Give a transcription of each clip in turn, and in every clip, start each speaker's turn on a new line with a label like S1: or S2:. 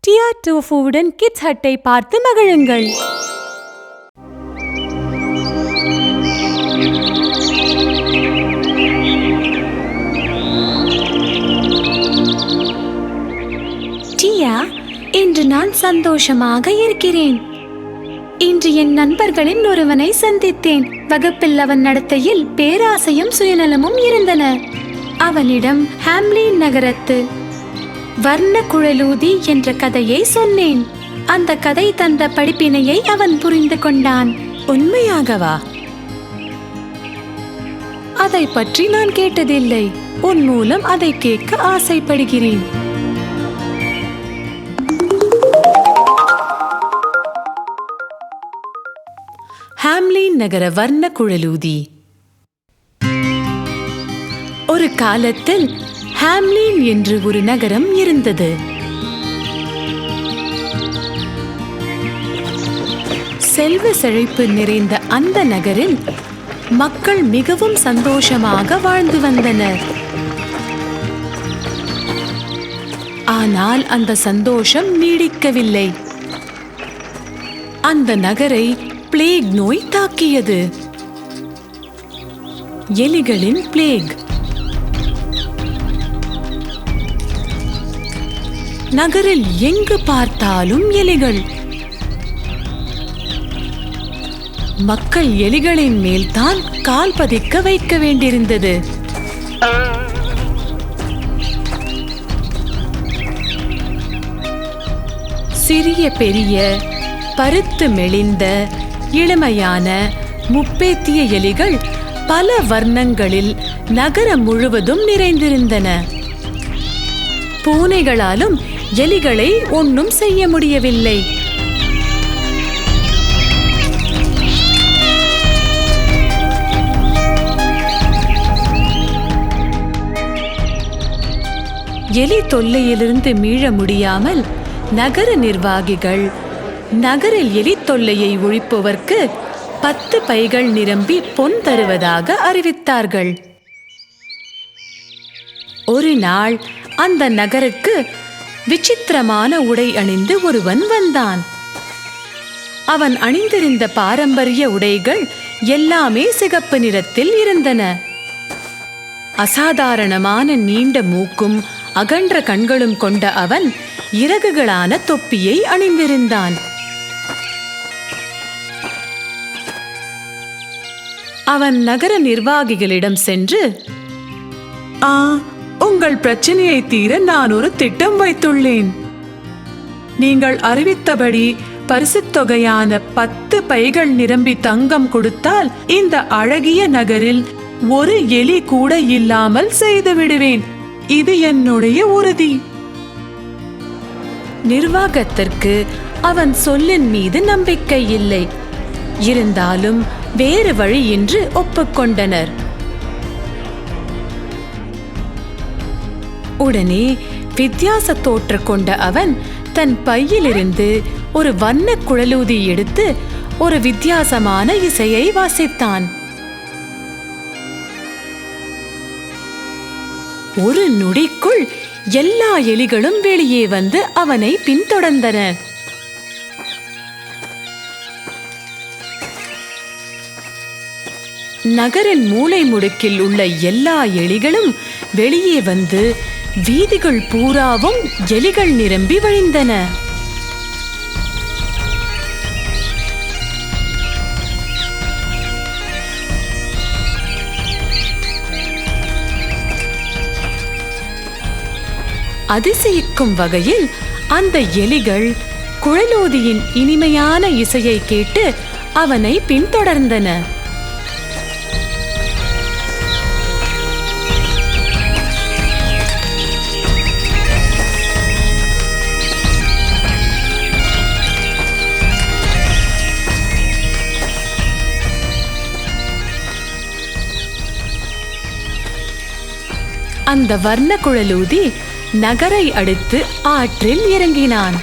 S1: டியா டோஃபுவுடன் kids ஹட்டை பார்த்து மகிழுங்கள். டியா, இன்று நான் சந்தோஷமாக இருக்கிறேன். இன்று என் நண்பர்களின் ஒருவனை சந்தித்தேன். வகுப்பில் அவன் நடத்தையில் பேராசையும் சுயநலமும் இருந்தன. அவனிடம் ஹாம்லின் நகரத்து வர்ண குழலூதி என்ற கதையை சொன்னேன். அந்த கதை தந்த படிப்பினையை அவன் புரிந்து கொண்டான்.
S2: உண்மையாகவா?
S1: அதை பற்றி நான் கேட்டதில்லை. உன் மூலம் அதை கேட்க ஆசைப்படுகிறேன்.
S2: ஹாம்லின் நகர வர்ண குழலூதி. ஒரு காலத்தில் ஹாம்லின் என்று ஒரு நகரம் இருந்தது. செல்வ செழிப்பு நிறைந்த அந்த நகரில் மக்கள் மிகவும் சந்தோஷமாக வாழ்ந்து வந்தனர். ஆனால் அந்த சந்தோஷம் நீடிக்கவில்லை. அந்த நகரை பிளேக் நோய் தாக்கியது. எலிகளின் பிளேக். நகரில் எங்கு பார்த்தாலும் எலிகள். மக்கள் எலிகளின் மேல்தான் கால் பதிக்க வைக்க வேண்டியிருந்தது. சிறிய பெரிய பருத்து மெலிந்த இளமையான முப்பேத்திய எலிகள் பல வர்ணங்களில் நகரம் முழுவதும் நிறைந்திருந்தன. பூனைகளாலும் எலிகளை ஒன்றும் செய்ய முடியவில்லை. எலி தொல்லையிலிருந்து மீள முடியாமல் நகர நிர்வாகிகள் நகரில் எலி தொல்லையை ஒழிப்பதற்கு 10 பைகள் நிரம்பி பொன் தருவதாக அறிவித்தார்கள். ஒரு நாள் அந்த நகருக்கு விசித்திரமான உடை அணிந்து ஒருவன் வந்தான். அவன் அணிந்திருந்த பாரம்பரிய உடைகள் எல்லாமே சிகப்பு நிறத்தில் இருந்தன. அசாதாரணமான நீண்ட மூக்கும் அகன்ற கண்களும் கொண்ட அவன் இறகுகளான தொப்பியை அணிந்திருந்தான். அவன் நகர நிர்வாகிகளிடம் சென்று, உங்கள் பிரச்சனையை தீர நான் ஒரு திட்டம் வைத்துள்ளேன். நீங்கள் அறிவித்தபடி பரிசுத் தொகையான 10 பைகள் நிரம்பி தங்கம் கொடுத்தால் இந்த அழகிய நகரில் ஒரு எலி கூட இல்லாமல் செய்து விடுவேன். இது என்னுடைய உறுதி. நிர்வாகத்திற்கு அவன் சொல்லின் மீது நம்பிக்கை இல்லை. இருந்தாலும் வேறு வழியின்றி ஒப்புக்கொண்டனர். உடனே வித்தியாச தோற்று கொண்ட அவன் தன் பையிலிருந்து ஒரு வண்ண குழலூதி எடுத்து ஒரு வித்தியாசமான இசையை வாசித்தான். ஒரு நொடிக்குள் எல்லா எலிகளும் வெளியே வந்து அவனை பின்தொடர்ந்தன. நகரின் மூலை முடுக்கில் உள்ள எல்லா எலிகளும் வெளியே வந்து வீதிகள் பூராவும் எலிகள் நிரம்பி வழிந்தன. அதிசயிக்கும் வகையில் அந்த எலிகள் குழலூதியின் இனிமையான இசையை கேட்டு அவனை பின்தொடர்ந்தன. அந்த வர்ண குழலூதி நகரை அடுத்து ஆற்றில் இறங்கினான்.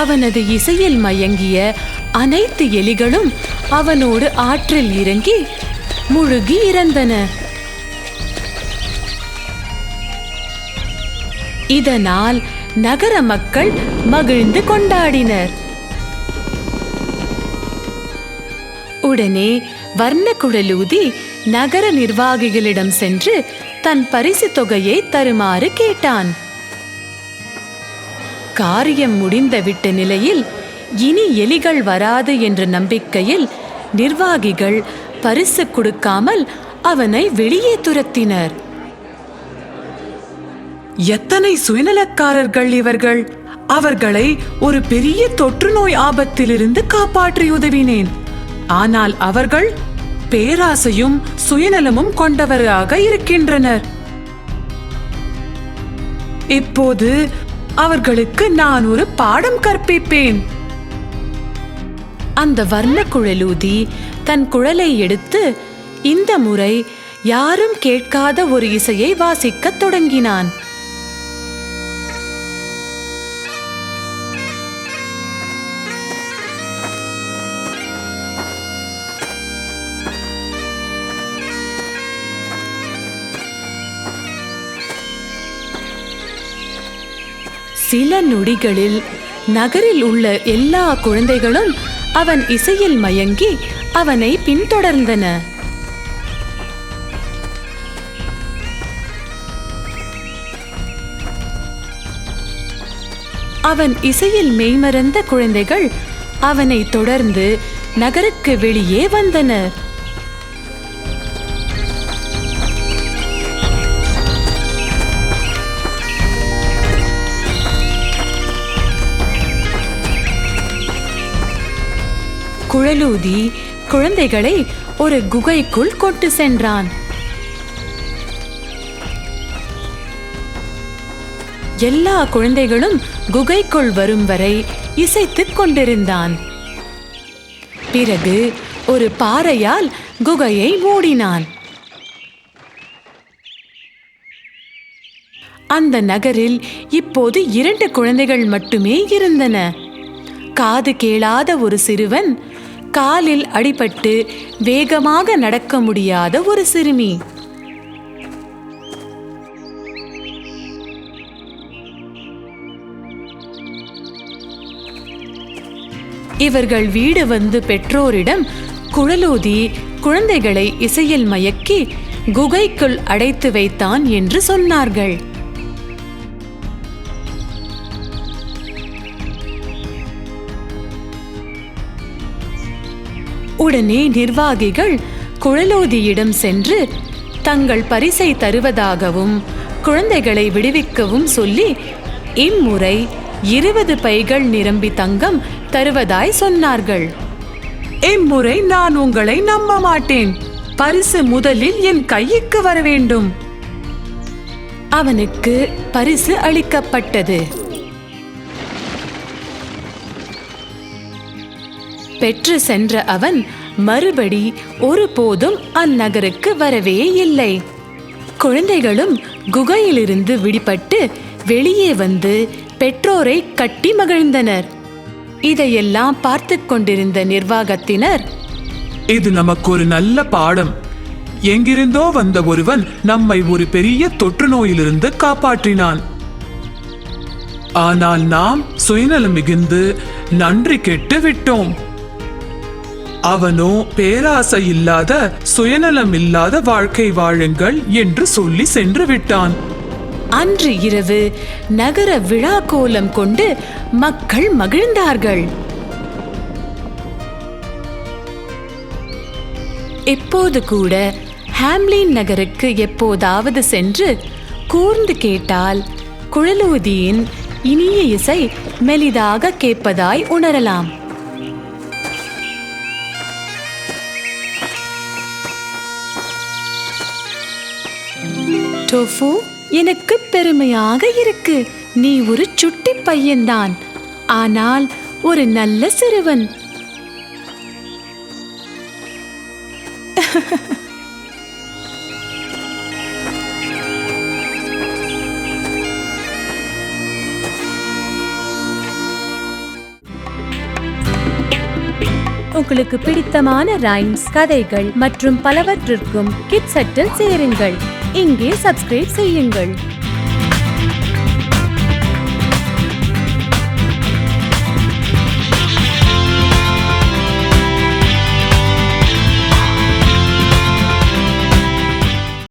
S2: அவனது இசையில் மயங்கிய அனைத்து எலிகளும் அவனோடு ஆற்றில் இறங்கி முழுகி இறந்தன.
S1: இதனால் நகர மக்கள் மகிழ்ந்து கொண்டாடினர். உடனே வர்ணக்குழலூதி நகர நிர்வாகிகளிடம் சென்று தன் பரிசு தொகையை தருமாறு கேட்டான். காரியம் முடிந்துவிட்ட நிலையில் இனி எலிகள் வராது என்ற நம்பிக்கையில் நிர்வாகிகள் பரிசு கொடுக்காமல் அவனை வெளியே துரத்தினர்.
S2: எத்தனை சுயநலக்காரர்கள் இவர்கள்! அவர்களை ஒரு பெரிய தொற்று நோய் ஆபத்திலிருந்து காப்பாற்றி உதவினேன். ஆனால் அவர்கள் பேராசையும் சுயநலமும் கொண்டவராக இருக்கின்றனர். இப்போது அவர்களுக்கு நான் ஒரு பாடம் கற்பிப்பேன்.
S1: அந்த வர்ணக்குழலூதி தன் குழலை எடுத்து இந்த முறை யாரும் கேட்காத ஒரு இசையை வாசிக்கத் தொடங்கினான். சில நொடிகளில் நகரில் உள்ள எல்லா குழந்தைகளும் அவன் இசையில் மயங்கி அவனை பின்தொடர்ந்தன. அவன் இசையில் மெய்மறந்த குழந்தைகள் அவனை தொடர்ந்து நகருக்கு வெளியே வந்தனர். குழலூதி குழந்தைகளை ஒரு குகைக்குள் கொண்டு சென்றான். எல்லா குழந்தைகளும் குகைக்குள் வரும் வரை இசைத்துக் கொண்டிருந்தான். பிறகு ஒரு பாறையால் குகையை மூடினான். அந்த நகரில் இப்போது 2 குழந்தைகள் மட்டுமே இருந்தன. காது கேளாத ஒரு சிறுவன், காலில் அடிபட்டு வேகமாக நடக்க முடியாத ஒரு சிறுமி. இவர்கள் வீடு வந்து பெற்றோரிடம் குழலூதி குழந்தைகளை இசையில் மயக்கி குகைக்குள் அடைத்து வைத்தான் என்று சொன்னார்கள். உடனே நிர்வாகிகள் குழலூதியிடம் சென்று தங்கள் பரிசை தருவதாகவும் குழந்தைகளை விடுவிக்கவும் சொல்லி இம்முறை 20 பைகள் நிரம்பி தங்கம் தருவதாய் சொன்னார்கள்.
S2: இம்முறை நான் உங்களை நம்ப மாட்டேன். பரிசு முதலில் என் கைக்கு வர வேண்டும்.
S1: அவனுக்கு பரிசு அளிக்கப்பட்டது. பெற்று சென்ற அவன் மறுபடி ஒருபோதும் அந்நகருக்கு வரவே இல்லை. குழந்தைகளும் குகையிலிருந்து விடுபட்டு வெளியே வந்து பெற்றோரை கட்டி மகிழ்ந்தனர். இதையெல்லாம் பார்த்து கொண்டிருந்த நிர்வாகத்தினர்,
S2: இது நமக்கு ஒரு நல்ல பாடம். எங்கிருந்தோ வந்த ஒருவன் நம்மை ஒரு பெரிய தொற்று நோயிலிருந்து காப்பாற்றினான். ஆனால் நாம் சுயநலம் மிகுந்து நன்றி கெட்டு விட்டோம். அவனோ பேராசை இல்லாத சுயநலம் இல்லாத வாழ்க்கை வாழுங்கள் என்று சொல்லி சென்று விட்டான்.
S1: அன்று இரவு நகர விழா கோலம் கொண்டு மக்கள் மகிழ்ந்தார்கள். எப்போது கூட ஹாம்லின் நகருக்கு எப்போதாவது சென்று கூர்ந்து கேட்டால் குழலூதியின் இனிய இசை மெலிதாக கேட்பதாய் உணரலாம். டோஃபு, எனக்கு பெருமையாக இருக்கு. நீ ஒரு சுட்டி பையன்தான், ஆனால் ஒரு நல்ல சிறுவன். உங்களுக்கு பிடித்தமான ரைம்ஸ், கதைகள் மற்றும் பலவற்றிற்கும் கிட்சட்டில் சேருங்கள். இங்கே சப்ஸ்கிரைப் செய்யுங்கள்.